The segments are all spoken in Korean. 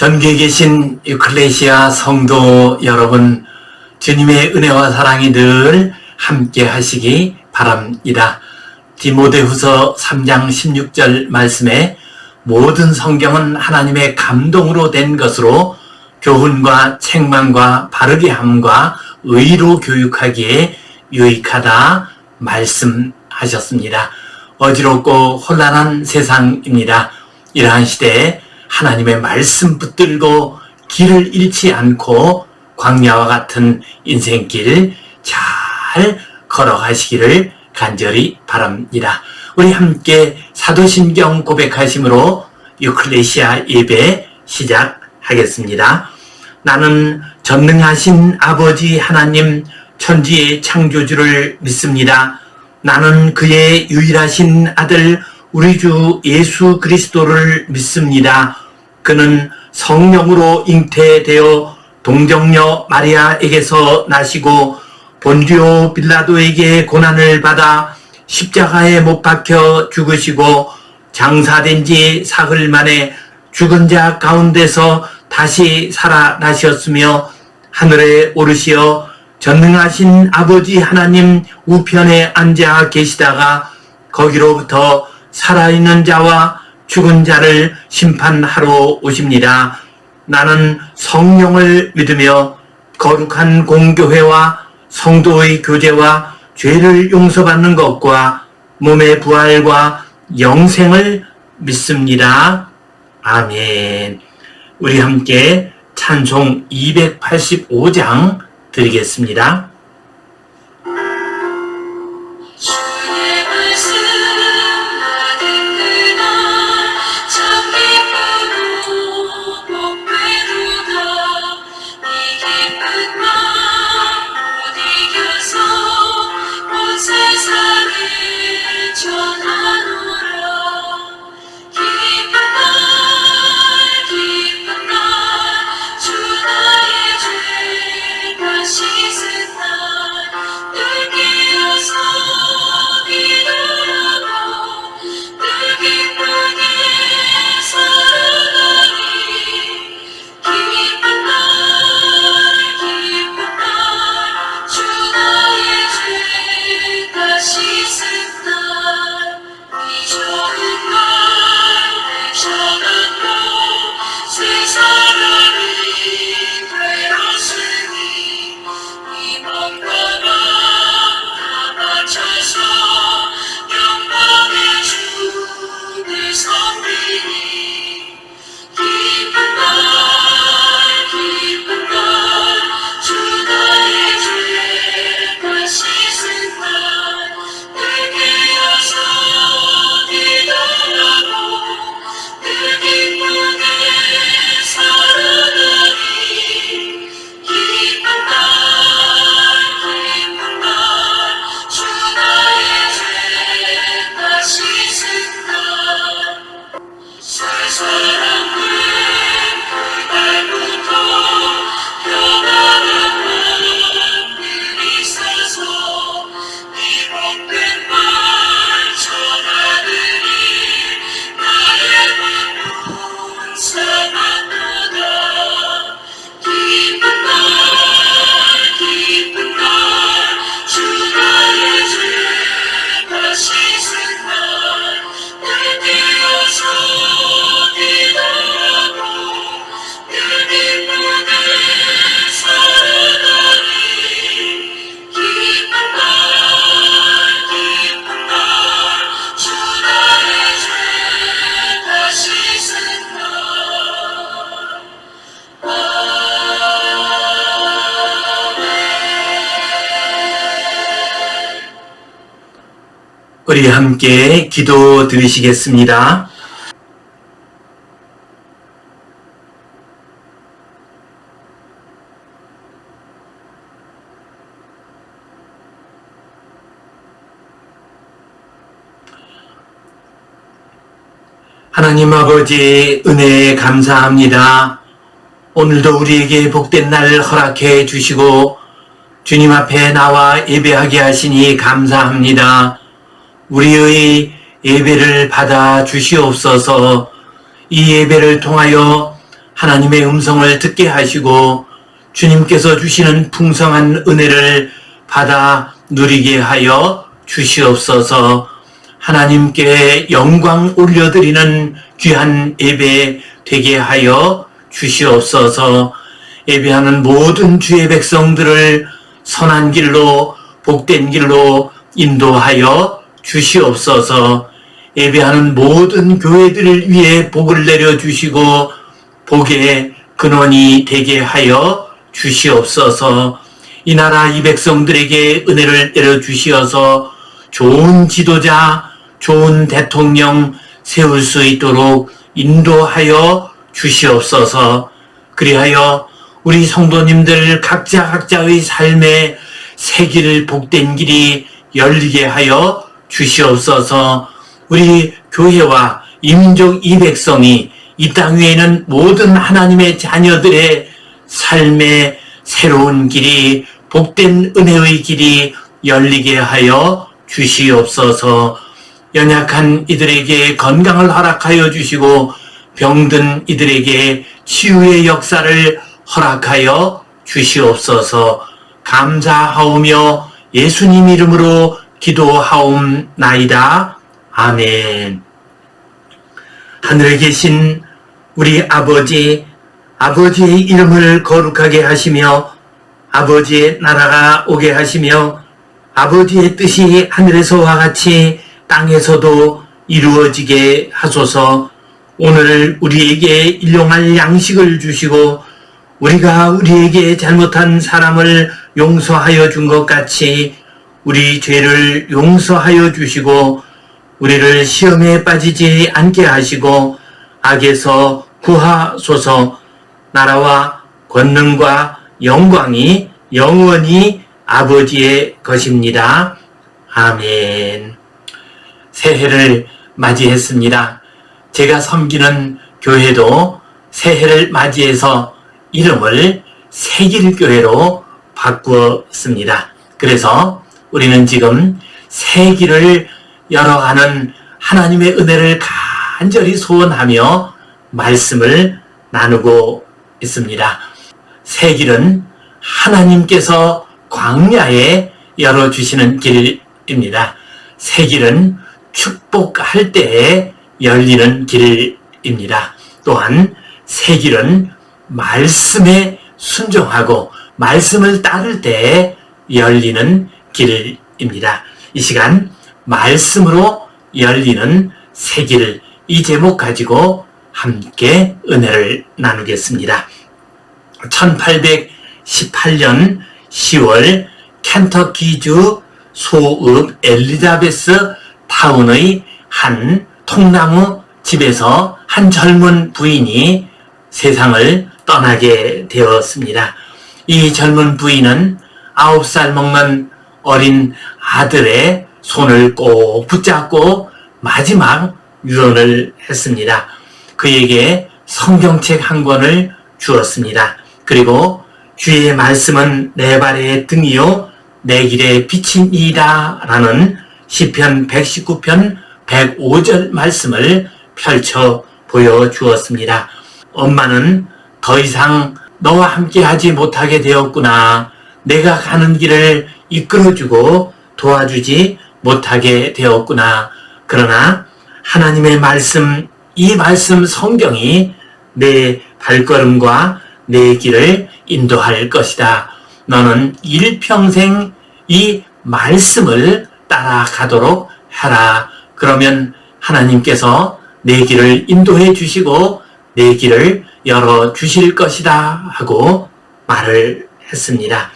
전국에 계신 유클레시아 성도 여러분, 주님의 은혜와 사랑이 늘 함께 하시기 바랍니다. 디모데후서 3장 16절 말씀에 모든 성경은 하나님의 감동으로 된 것으로 교훈과 책망과 바르게 함과 의로 교육하기에 유익하다 말씀하셨습니다. 어지럽고 혼란한 세상입니다. 이러한 시대에 하나님의 말씀 붙들고 길을 잃지 않고 광야와 같은 인생길 잘 걸어가시기를 간절히 바랍니다. 우리 함께 사도신경 고백하심으로 유클레시아 예배 시작하겠습니다. 나는 전능하신 아버지 하나님 천지의 창조주를 믿습니다. 나는 그의 유일하신 아들 우리 주 예수 그리스도를 믿습니다. 그는 성령으로 잉태되어 동정녀 마리아에게서 나시고 본디오 빌라도에게 고난을 받아 십자가에 못 박혀 죽으시고 장사된 지 사흘 만에 죽은 자 가운데서 다시 살아나셨으며 하늘에 오르시어 전능하신 아버지 하나님 우편에 앉아 계시다가 거기로부터 살아있는 자와 죽은 자를 심판하러 오십니다. 나는 성령을 믿으며 거룩한 공교회와 성도의 교제와 죄를 용서받는 것과 몸의 부활과 영생을 믿습니다. 아멘. 우리 함께 찬송 285장 드리겠습니다. 우리 함께 기도 드리시겠습니다. 하나님 아버지 은혜에 감사합니다. 오늘도 우리에게 복된 날 허락해 주시고 주님 앞에 나와 예배하게 하시니 감사합니다. 우리의 예배를 받아 주시옵소서. 이 예배를 통하여 하나님의 음성을 듣게 하시고 주님께서 주시는 풍성한 은혜를 받아 누리게 하여 주시옵소서. 하나님께 영광 올려드리는 귀한 예배 되게 하여 주시옵소서. 예배하는 모든 주의 백성들을 선한 길로 복된 길로 인도하여 주시옵소서. 예배하는 모든 교회들을 위해 복을 내려주시고 복의 근원이 되게 하여 주시옵소서. 이 나라 이 백성들에게 은혜를 내려주시어서 좋은 지도자, 좋은 대통령 세울 수 있도록 인도하여 주시옵소서. 그리하여 우리 성도님들 각자의 삶에 새 길, 복된 길이 열리게 하여 주시옵소서. 우리 교회와 이민족 이 백성이 이 땅 위에는 모든 하나님의 자녀들의 삶의 새로운 길이, 복된 은혜의 길이 열리게 하여 주시옵소서. 연약한 이들에게 건강을 허락하여 주시고 병든 이들에게 치유의 역사를 허락하여 주시옵소서. 감사하오며 예수님 이름으로 기도하옵나이다. 아멘. 하늘에 계신 우리 아버지, 아버지의 이름을 거룩하게 하시며 아버지의 나라가 오게 하시며 아버지의 뜻이 하늘에서와 같이 땅에서도 이루어지게 하소서. 오늘 우리에게 일용할 양식을 주시고 우리가 우리에게 잘못한 사람을 용서하여 준 것 같이 우리 죄를 용서하여 주시고 우리를 시험에 빠지지 않게 하시고 악에서 구하소서. 나라와 권능과 영광이 영원히 아버지의 것입니다. 아멘. 새해를 맞이했습니다. 제가 섬기는 교회도 새해를 맞이해서 이름을 새길교회로 바꾸었습니다. 그래서 우리는 지금 새 길을 열어가는 하나님의 은혜를 간절히 소원하며 말씀을 나누고 있습니다. 새 길은 하나님께서 광야에 열어주시는 길입니다. 새 길은 축복할 때에 열리는 길입니다. 또한 새 길은 말씀에 순종하고 말씀을 따를 때에 열리는 길입니다. 이 시간 말씀으로 열리는 새 길, 이 제목 가지고 함께 은혜를 나누겠습니다. 1818년 10월 켄터키주 소읍 엘리자베스 타운의 한 통나무 집에서 한 젊은 부인이 세상을 떠나게 되었습니다. 이 젊은 부인은 9살 먹는 어린 아들의 손을 꼭 붙잡고 마지막 유언을 했습니다. 그에게 성경책 한 권을 주었습니다. 그리고 주의 말씀은 내 발의 등이요 내 길의 빛이니이다 라는 시편 119편 105절 말씀을 펼쳐 보여주었습니다. 엄마는 더 이상 너와 함께 하지 못하게 되었구나. 내가 가는 길을 이끌어주고 도와주지 못하게 되었구나. 그러나 하나님의 말씀, 이 말씀 성경이 내 발걸음과 내 길을 인도할 것이다. 너는 일평생 이 말씀을 따라가도록 하라. 그러면 하나님께서 내 길을 인도해 주시고 내 길을 열어 주실 것이다 하고 말을 했습니다.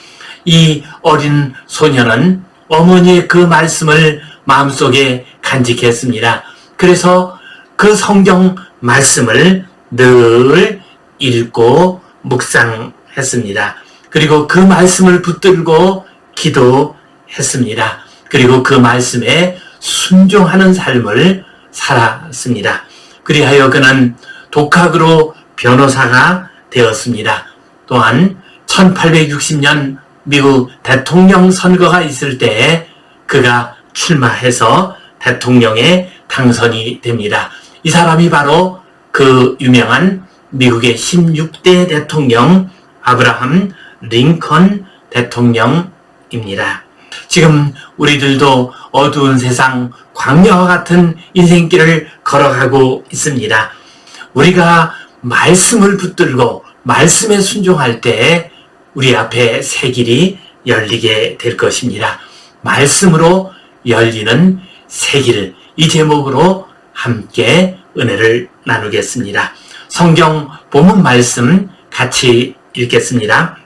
이 어린 소녀는 어머니의 그 말씀을 마음속에 간직했습니다. 그래서 그 성경 말씀을 늘 읽고 묵상했습니다. 그리고 그 말씀을 붙들고 기도했습니다. 그리고 그 말씀에 순종하는 삶을 살았습니다. 그리하여 그는 독학으로 변호사가 되었습니다. 또한 1860년 미국 대통령 선거가 있을 때 그가 출마해서 대통령에 당선이 됩니다. 이 사람이 바로 그 유명한 미국의 16대 대통령 아브라함 링컨 대통령입니다. 지금 우리들도 어두운 세상, 광야와 같은 인생길을 걸어가고 있습니다. 우리가 말씀을 붙들고 말씀에 순종할 때 우리 앞에 새 길이 열리게 될 것입니다. 말씀으로 열리는 새 길, 이 제목으로 함께 은혜를 나누겠습니다. 성경 본문 말씀 같이 읽겠습니다.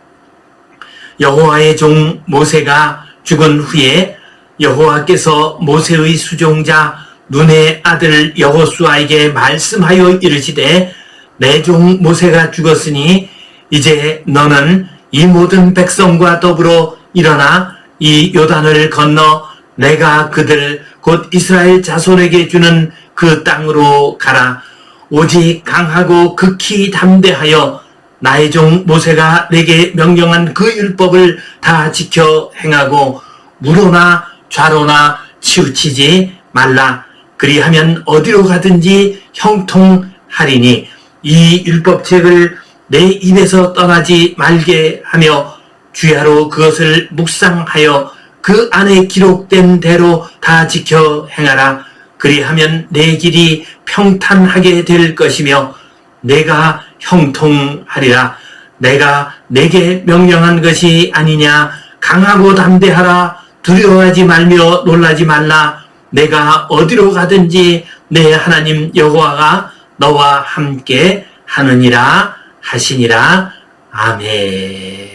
여호와의 종 모세가 죽은 후에 여호와께서 모세의 수종자 눈의 아들 여호수아에게 말씀하여 이르시되 내 종 모세가 죽었으니 이제 너는 이 모든 백성과 더불어 일어나 이 요단을 건너 내가 그들 곧 이스라엘 자손에게 주는 그 땅으로 가라. 오직 강하고 극히 담대하여 나의 종 모세가 내게 명령한 그 율법을 다 지켜 행하고 우로나 좌로나 치우치지 말라. 그리하면 어디로 가든지 형통하리니 이 율법책을 내 입에서 떠나지 말게 하며 주야로 그것을 묵상하여 그 안에 기록된 대로 다 지켜 행하라. 그리하면 내 길이 평탄하게 될 것이며 내가 형통하리라. 내가 내게 명령한 것이 아니냐. 강하고 담대하라. 두려워하지 말며 놀라지 말라. 내가 어디로 가든지 내 하나님 여호와가 너와 함께 하느니라 하시니라. 아멘.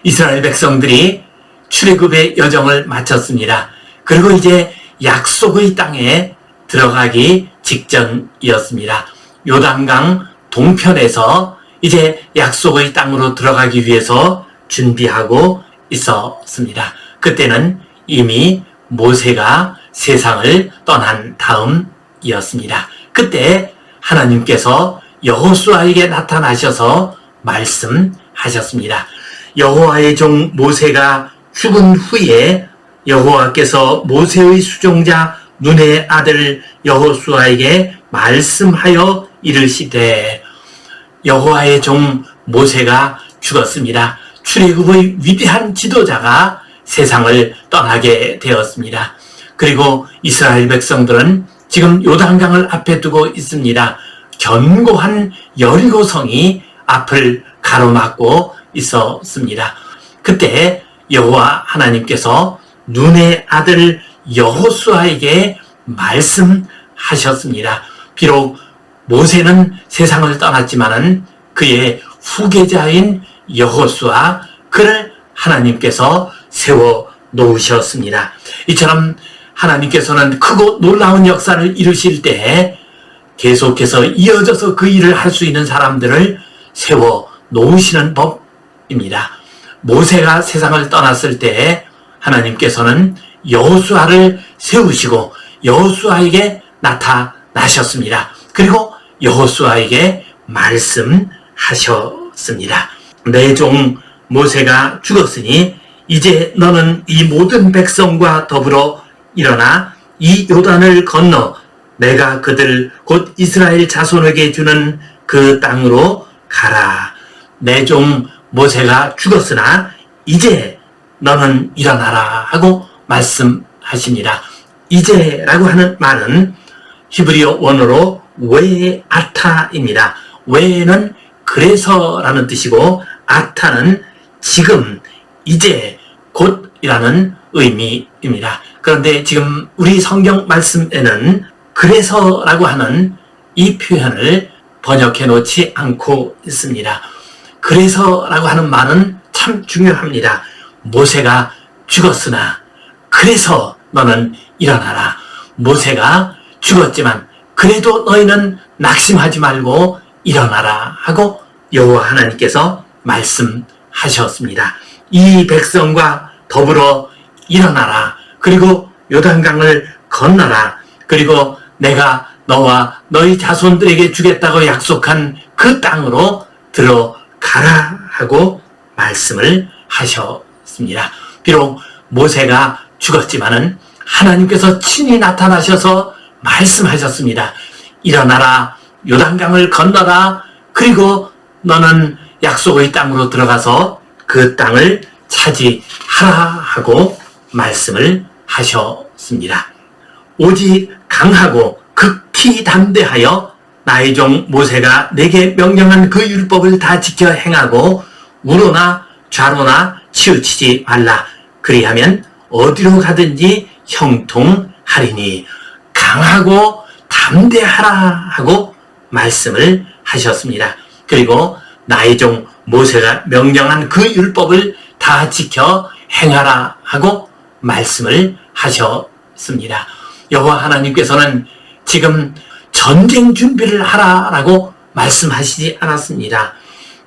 이스라엘 백성들이 출애굽의 여정을 마쳤습니다. 그리고 이제 약속의 땅에 들어가기 직전이었습니다. 요단강 동편에서 이제 약속의 땅으로 들어가기 위해서 준비하고 있었습니다. 그때는 이미 모세가 세상을 떠난 다음이었습니다. 그때 하나님께서 여호수아에게 나타나셔서 말씀하셨습니다. 여호와의 종 모세가 죽은 후에 여호와께서 모세의 수종자 눈의 아들 여호수아에게 말씀하여 이르시되 여호와의 종 모세가 죽었습니다. 출애굽의 위대한 지도자가 세상을 떠나게 되었습니다. 그리고 이스라엘 백성들은 지금 요단강을 앞에 두고 있습니다. 견고한 여리고성이 앞을 가로막고 있었습니다. 그때 여호와 하나님께서 눈의 아들 여호수아에게 말씀하셨습니다. 비록 모세는 세상을 떠났지만은 그의 후계자인 여호수아, 그를 하나님께서 세워 놓으셨습니다. 이처럼 하나님께서는 크고 놀라운 역사를 이루실 때 계속해서 이어져서 그 일을 할 수 있는 사람들을 세워 놓으시는 법입니다. 모세가 세상을 떠났을 때 하나님께서는 여호수아를 세우시고 여호수아에게 나타나셨습니다. 그리고 여호수아에게 말씀하셨습니다. 내 종 모세가 죽었으니 이제 너는 이 모든 백성과 더불어 일어나 이 요단을 건너 내가 그들 곧 이스라엘 자손에게 주는 그 땅으로 가라. 내 종 모세가 죽었으나 이제 너는 일어나라 하고 말씀하십니다. 이제라고 하는 말은 히브리어 원어로 왜 아타입니다. 왜는 그래서라는 뜻이고 아타는 지금, 이제, 곧이라는 의미입니다. 그런데 지금 우리 성경 말씀에는 그래서라고 하는 이 표현을 번역해 놓지 않고 있습니다. 그래서라고 하는 말은 참 중요합니다. 모세가 죽었으나 그래서 너는 일어나라. 모세가 죽었지만 그래도 너희는 낙심하지 말고 일어나라 하고 여호와 하나님께서 말씀하셨습니다. 이 백성과 더불어 일어나라. 그리고 요단강을 건너라. 그리고 내가 너와 너희 자손들에게 주겠다고 약속한 그 땅으로 들어가라 하고 말씀을 하셨습니다. 비록 모세가 죽었지만은 하나님께서 친히 나타나셔서 말씀하셨습니다. 일어나라. 요단강을 건너라. 그리고 너는 약속의 땅으로 들어가서 그 땅을 차지하라 하고 말씀을 하셨습니다. 오직 강하고 극히 담대하여 나의 종 모세가 내게 명령한 그 율법을 다 지켜 행하고 우로나 좌로나 치우치지 말라. 그리하면 어디로 가든지 형통하리니 강하고 담대하라 하고 말씀을 하셨습니다. 그리고 나의 종 모세가 명령한 그 율법을 다 지켜 행하라 하고 말씀을 하셨습니다. 여호와 하나님께서는 지금 전쟁 준비를 하라라고 말씀하시지 않았습니다.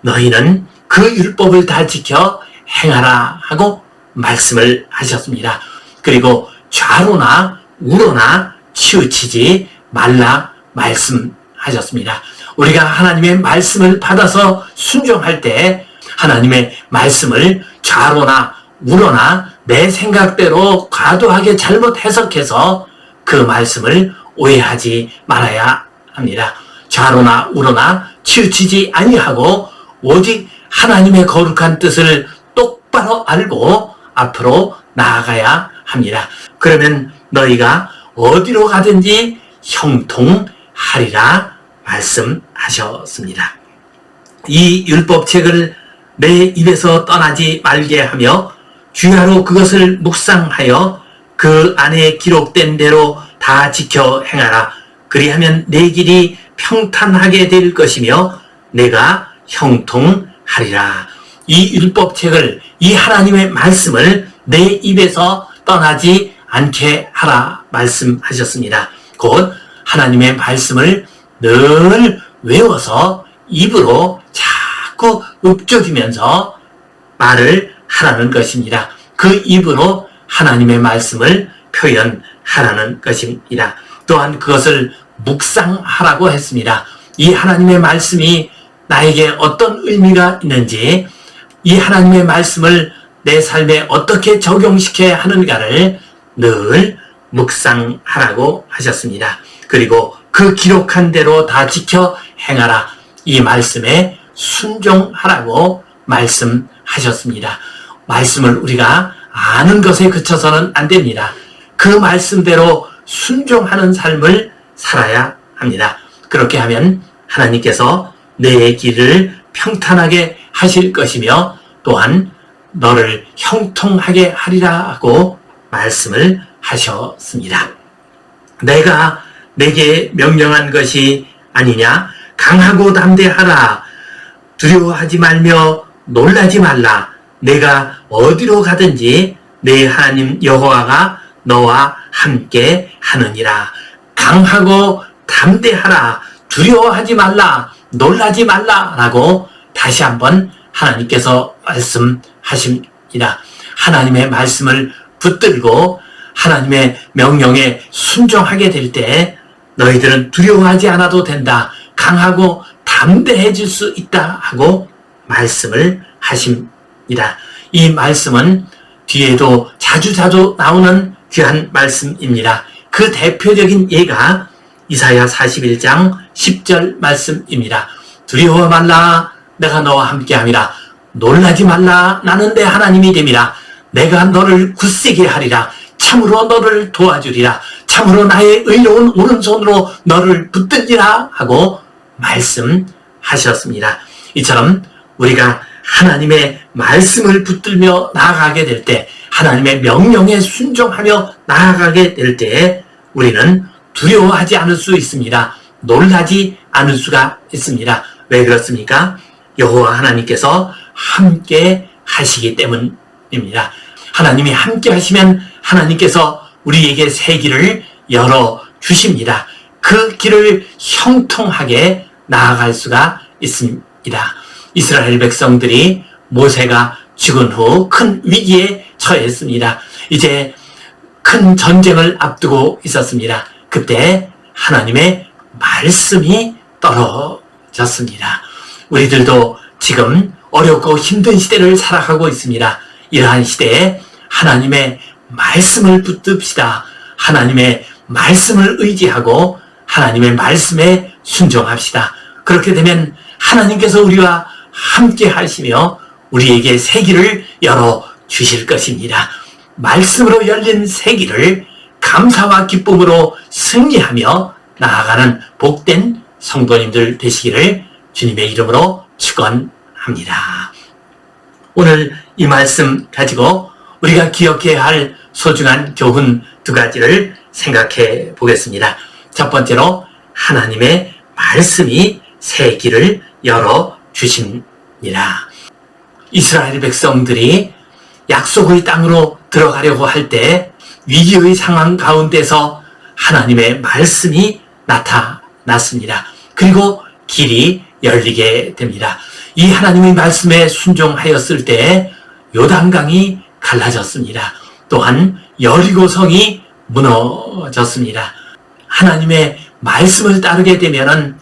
너희는 그 율법을 다 지켜 행하라 하고 말씀을 하셨습니다. 그리고 좌로나 우로나 치우치지 말라 말씀하셨습니다. 우리가 하나님의 말씀을 받아서 순종할 때 하나님의 말씀을 좌로나 우로나 내 생각대로 과도하게 잘못 해석해서 그 말씀을 오해하지 말아야 합니다. 좌로나 우로나 치우치지 아니하고 오직 하나님의 거룩한 뜻을 똑바로 알고 앞으로 나아가야 합니다. 그러면 너희가 어디로 가든지 형통하리라 말씀하셨습니다. 이 율법책을 내 입에서 떠나지 말게 하며 주야로 그것을 묵상하여 그 안에 기록된 대로 다 지켜 행하라. 그리하면 내 길이 평탄하게 될 것이며 내가 형통하리라. 이 율법책을, 이 하나님의 말씀을 내 입에서 떠나지 않게 하라 말씀하셨습니다. 곧 하나님의 말씀을 늘 외워서 입으로 자꾸 읊조리면서 말을 하라는 것입니다. 그 입으로 하나님의 말씀을 표현하라는 것입니다. 또한 그것을 묵상하라고 했습니다. 이 하나님의 말씀이 나에게 어떤 의미가 있는지, 이 하나님의 말씀을 내 삶에 어떻게 적용시켜야 하는가를 늘 묵상하라고 하셨습니다. 그리고 그 기록한 대로 다 지켜 행하라. 이 말씀에 순종하라고 말씀하셨습니다. 말씀을 우리가 아는 것에 그쳐서는 안 됩니다. 그 말씀대로 순종하는 삶을 살아야 합니다. 그렇게 하면 하나님께서 내 길을 평탄하게 하실 것이며 또한 너를 형통하게 하리라 하고 말씀을 하셨습니다. 내가 내게 명령한 것이 아니냐? 강하고 담대하라. 두려워하지 말며 놀라지 말라. 내가 어디로 가든지 내 하나님 여호와가 너와 함께 하느니라. 강하고 담대하라. 두려워하지 말라. 놀라지 말라. 라고 다시 한번 하나님께서 말씀하십니다. 하나님의 말씀을 붙들고 하나님의 명령에 순종하게 될 때 너희들은 두려워하지 않아도 된다. 강하고 담대해질 수 있다 하고 말씀을 하십니다. 이 말씀은 뒤에도 자주 나오는 귀한 말씀입니다. 그 대표적인 예가 이사야 41장 10절 말씀입니다. 두려워 말라. 내가 너와 함께함이라. 놀라지 말라. 나는 내 하나님이 됨이라. 내가 너를 굳세게 하리라. 참으로 너를 도와주리라. 참으로 나의 의로운 오른손으로 너를 붙들리라 하고 말씀하셨습니다. 이처럼 우리가 하나님의 말씀을 붙들며 나아가게 될 때, 하나님의 명령에 순종하며 나아가게 될 때 우리는 두려워하지 않을 수 있습니다. 놀라지 않을 수가 있습니다. 왜 그렇습니까? 여호와 하나님께서 함께 하시기 때문입니다. 하나님이 함께 하시면 하나님께서 우리에게 새 길을 열어주십니다. 그 길을 형통하게 나아갈 수가 있습니다. 이스라엘 백성들이 모세가 죽은 후 큰 위기에 처했습니다. 이제 큰 전쟁을 앞두고 있었습니다. 그때 하나님의 말씀이 떨어졌습니다. 우리들도 지금 어렵고 힘든 시대를 살아가고 있습니다. 이러한 시대에 하나님의 말씀을 붙듭시다. 하나님의 말씀을 의지하고 하나님의 말씀에 순종합시다. 그렇게 되면 하나님께서 우리와 함께 하시며 우리에게 새 길을 열어 주실 것입니다. 말씀으로 열린 새 길을 감사와 기쁨으로 승리하며 나아가는 복된 성도님들 되시기를 주님의 이름으로 축원합니다. 오늘 이 말씀 가지고 우리가 기억해야 할 소중한 교훈 두 가지를 생각해 보겠습니다. 첫 번째로 하나님의 말씀이 새 길을 열어 주십니다. 이스라엘 백성들이 약속의 땅으로 들어가려고 할 때 위기의 상황 가운데서 하나님의 말씀이 나타났습니다. 그리고 길이 열리게 됩니다. 이 하나님의 말씀에 순종하였을 때 요단강이 갈라졌습니다. 또한 여리고성이 무너졌습니다. 하나님의 말씀을 따르게 되면은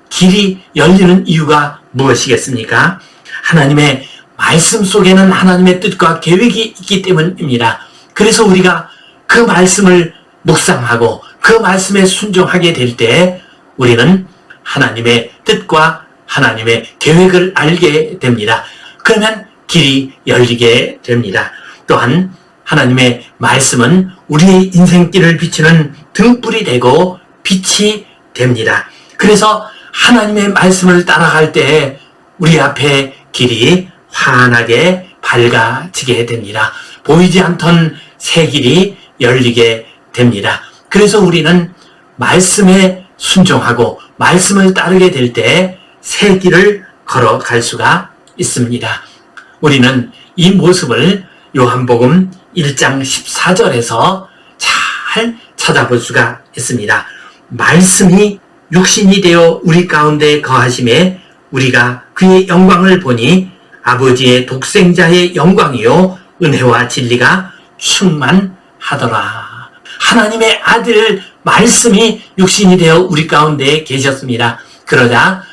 길이 열리는 이유가 무엇이겠습니까? 하나님의 말씀 속에는 하나님의 뜻과 계획이 있기 때문입니다. 그래서 우리가 그 말씀을 묵상하고 그 말씀에 순종하게 될 때 우리는 하나님의 뜻과 하나님의 계획을 알게 됩니다. 그러면 길이 열리게 됩니다. 또한 하나님의 말씀은 우리의 인생길을 비추는 등불이 되고 빛이 됩니다. 그래서 하나님의 말씀을 따라갈 때 우리 앞에 길이 환하게 밝아지게 됩니다. 보이지 않던 새 길이 열리게 됩니다. 그래서 우리는 말씀에 순종하고 말씀을 따르게 될 때 새 길을 걸어갈 수가 있습니다. 우리는 이 모습을 요한복음 1장 14절에서 잘 찾아볼 수가 있습니다. 말씀이 육신이 되어 우리 가운데 거하심에 우리가 그의 영광을 보니 아버지의 독생자의 영광이요 은혜와 진리가 충만하더라. 하나님의 아들 말씀이 육신이 되어 우리 가운데 계셨습니다. 그러자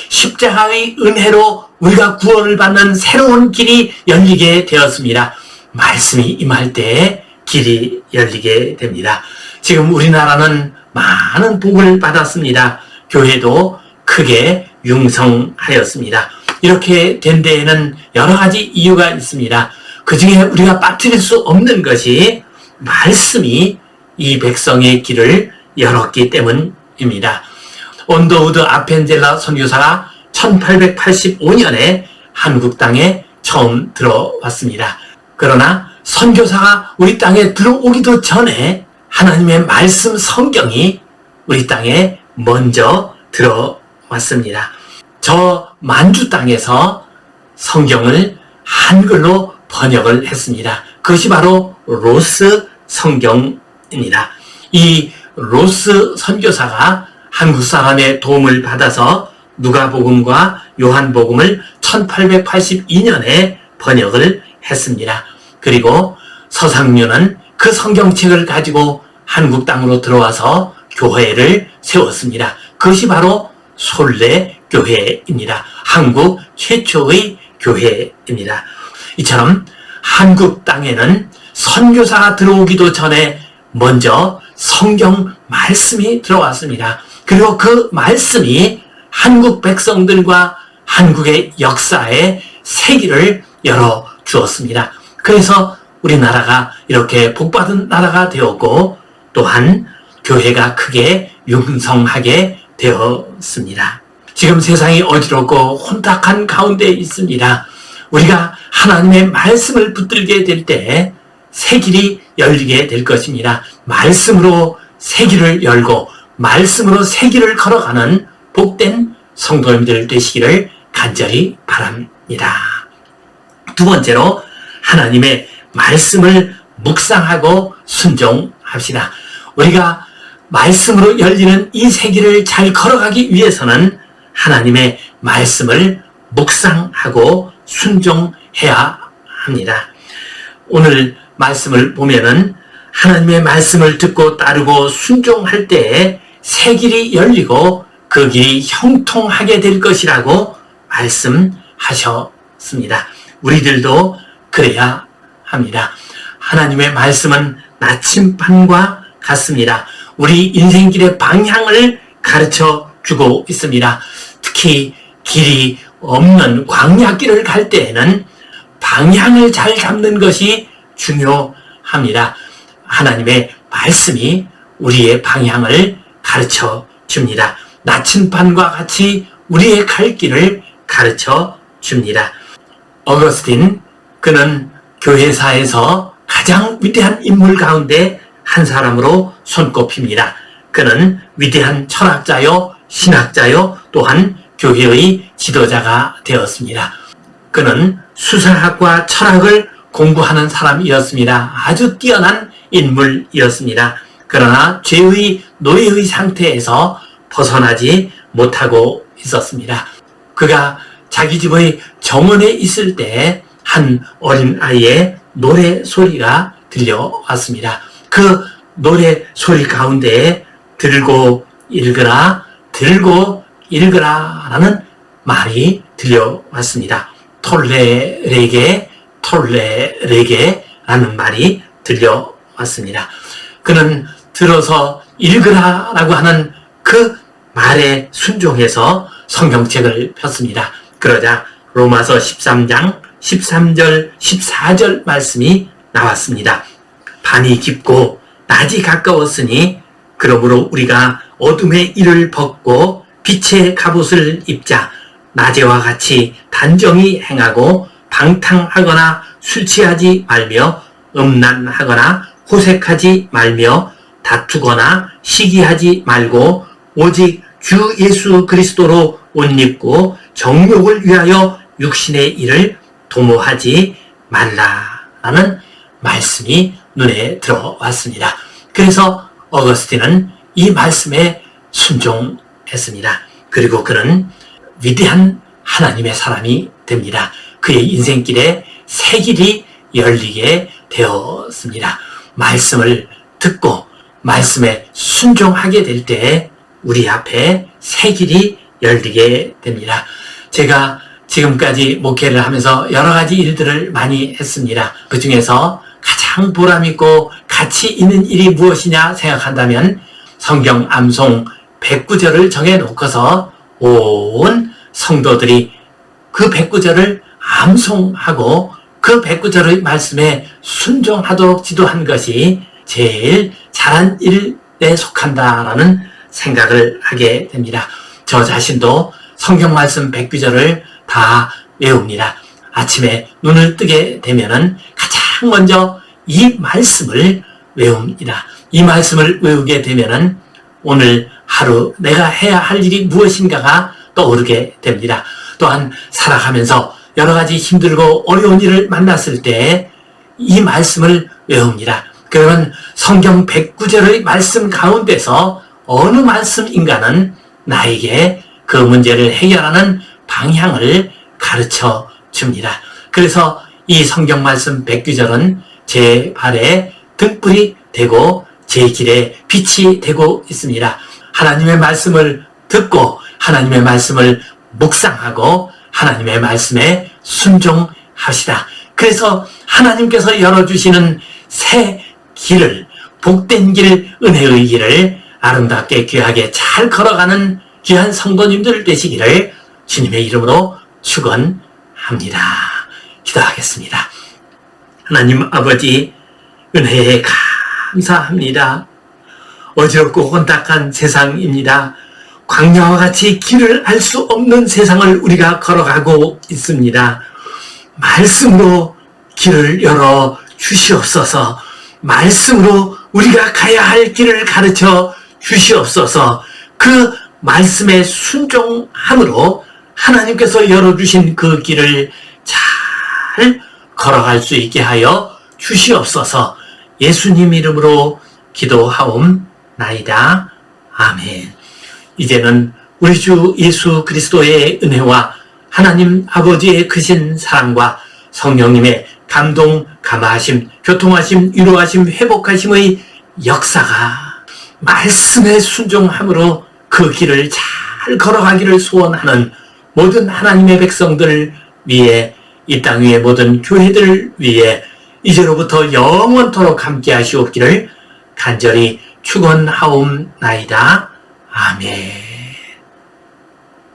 십자가의 은혜로 우리가 구원을 받는 새로운 길이 열리게 되었습니다. 말씀이 임할 때 길이 열리게 됩니다. 지금 우리나라는 많은 복을 받았습니다. 교회도 크게 융성하였습니다. 이렇게 된 데에는 여러 가지 이유가 있습니다. 그 중에 우리가 빠뜨릴 수 없는 것이 말씀이 이 백성의 길을 열었기 때문입니다. 온더우드 아펜젤라 선교사가 1885년에 한국 땅에 처음 들어왔습니다. 그러나 선교사가 우리 땅에 들어오기도 전에 하나님의 말씀 성경이 우리 땅에 먼저 들어왔습니다. 저 만주 땅에서 성경을 한글로 번역을 했습니다. 그것이 바로 로스 성경입니다. 이 로스 선교사가 한국 사람의 도움을 받아서 누가복음과 요한복음을 1882년에 번역을 했습니다. 그리고 서상류는 그 성경책을 가지고 한국 땅으로 들어와서 교회를 세웠습니다. 그것이 바로 솔레교회입니다. 한국 최초의 교회입니다. 이처럼 한국 땅에는 선교사가 들어오기도 전에 먼저 성경 말씀이 들어왔습니다. 그리고 그 말씀이 한국 백성들과 한국의 역사에 새 길을 열어 주었습니다. 그래서 우리나라가 이렇게 복받은 나라가 되었고 또한 교회가 크게 융성하게 되었습니다. 지금 세상이 어지럽고 혼탁한 가운데 있습니다. 우리가 하나님의 말씀을 붙들게 될 때 새 길이 열리게 될 것입니다. 말씀으로 새 길을 열고 말씀으로 새 길을 걸어가는 복된 성도님들 되시기를 간절히 바랍니다. 두 번째로 하나님의 말씀을 묵상하고 순종합시다. 우리가 말씀으로 열리는 이 새 길을 잘 걸어가기 위해서는 하나님의 말씀을 묵상하고 순종해야 합니다. 오늘 말씀을 보면은 하나님의 말씀을 듣고 따르고 순종할 때에 새 길이 열리고 그 길이 형통하게 될 것이라고 말씀하셨습니다. 우리들도 그래야 합니다. 하나님의 말씀은 나침반과 같습니다. 우리 인생길의 방향을 가르쳐 주고 있습니다. 특히 길이 없는 광야길을 갈 때에는 방향을 잘 잡는 것이 중요합니다. 하나님의 말씀이 우리의 방향을 가르쳐 줍니다. 나침반과 같이 우리의 갈 길을 가르쳐 줍니다. 어거스틴, 그는 교회사에서 가장 위대한 인물 가운데 한 사람으로 손꼽힙니다. 그는 위대한 철학자요, 신학자요, 또한 교회의 지도자가 되었습니다. 그는 수사학과 철학을 공부하는 사람이었습니다. 아주 뛰어난 인물이었습니다. 그러나 죄의 노예의 상태에서 벗어나지 못하고 있었습니다. 그가 자기 집의 정원에 있을 때 한 어린아이의 노래 소리가 들려왔습니다. 그 노래 소리 가운데 들고 읽으라, 들고 읽으라 라는 말이 들려왔습니다. 톨레레게, 톨레레게 라는 말이 들려왔습니다. 그는 들어서 읽으라 라고 하는 그 말에 순종해서 성경책을 폈습니다. 그러자 로마서 13장 13절 14절 말씀이 나왔습니다. 밤이 깊고 낮이 가까웠으니 그러므로 우리가 어둠의 일을 벗고 빛의 갑옷을 입자. 낮에와 같이 단정히 행하고 방탕하거나 술 취하지 말며 음란하거나 호색하지 말며 다투거나 시기하지 말고 오직 주 예수 그리스도로 옷 입고 정욕을 위하여 육신의 일을 도모하지 말라라는 말씀이 눈에 들어왔습니다. 그래서 어거스틴은 이 말씀에 순종했습니다. 그리고 그는 위대한 하나님의 사람이 됩니다. 그의 인생길에 새 길이 열리게 되었습니다. 말씀을 듣고 말씀에 순종하게 될 때 우리 앞에 새 길이 열리게 됩니다. 제가 지금까지 목회를 하면서 여러 가지 일들을 많이 했습니다. 그 중에서 가장 보람있고 가치 있는 일이 무엇이냐 생각한다면 성경 암송 109절을 정해놓고서 온 성도들이 그 109절을 암송하고 그 109절의 말씀에 순종하도록 지도한 것이 제일 잘한 일에 속한다라는 생각을 하게 됩니다. 저 자신도 성경 말씀 109절을 다 외웁니다. 아침에 눈을 뜨게 되면은 가장 먼저 이 말씀을 외웁니다. 이 말씀을 외우게 되면은 오늘 하루 내가 해야 할 일이 무엇인가가 떠오르게 됩니다. 또한 살아가면서 여러 가지 힘들고 어려운 일을 만났을 때 이 말씀을 외웁니다. 그러면 성경 109절의 말씀 가운데서 어느 말씀인가는 나에게 그 문제를 해결하는 방향을 가르쳐 줍니다. 그래서 이 성경 말씀 109절은 제 발에 등불이 되고 제 길에 빛이 되고 있습니다. 하나님의 말씀을 듣고 하나님의 말씀을 묵상하고 하나님의 말씀에 순종합시다. 그래서 하나님께서 열어주시는 새 길을, 복된 길, 은혜의 길을 아름답게 귀하게 잘 걸어가는 귀한 성도님들 되시기를 주님의 이름으로 축원합니다. 기도하겠습니다. 하나님 아버지, 은혜에 감사합니다. 어지럽고 혼탁한 세상입니다. 광야와 같이 길을 알 수 없는 세상을 우리가 걸어가고 있습니다. 말씀으로 길을 열어 주시옵소서. 말씀으로 우리가 가야 할 길을 가르쳐 주시옵소서. 그 말씀에 순종함으로 하나님께서 열어주신 그 길을 잘 걸어갈 수 있게 하여 주시옵소서. 예수님 이름으로 기도하옵나이다. 아멘. 이제는 우리 주 예수 그리스도의 은혜와 하나님 아버지의 크신 사랑과 성령님의 감동, 감화하심, 교통하심, 위로하심, 회복하심의 역사가 말씀에 순종함으로 그 길을 잘 걸어가기를 소원하는 모든 하나님의 백성들을 위해 이 땅 위의 모든 교회들을 위해 이제로부터 영원토록 함께 하시옵기를 간절히 축원하옵나이다. 아멘.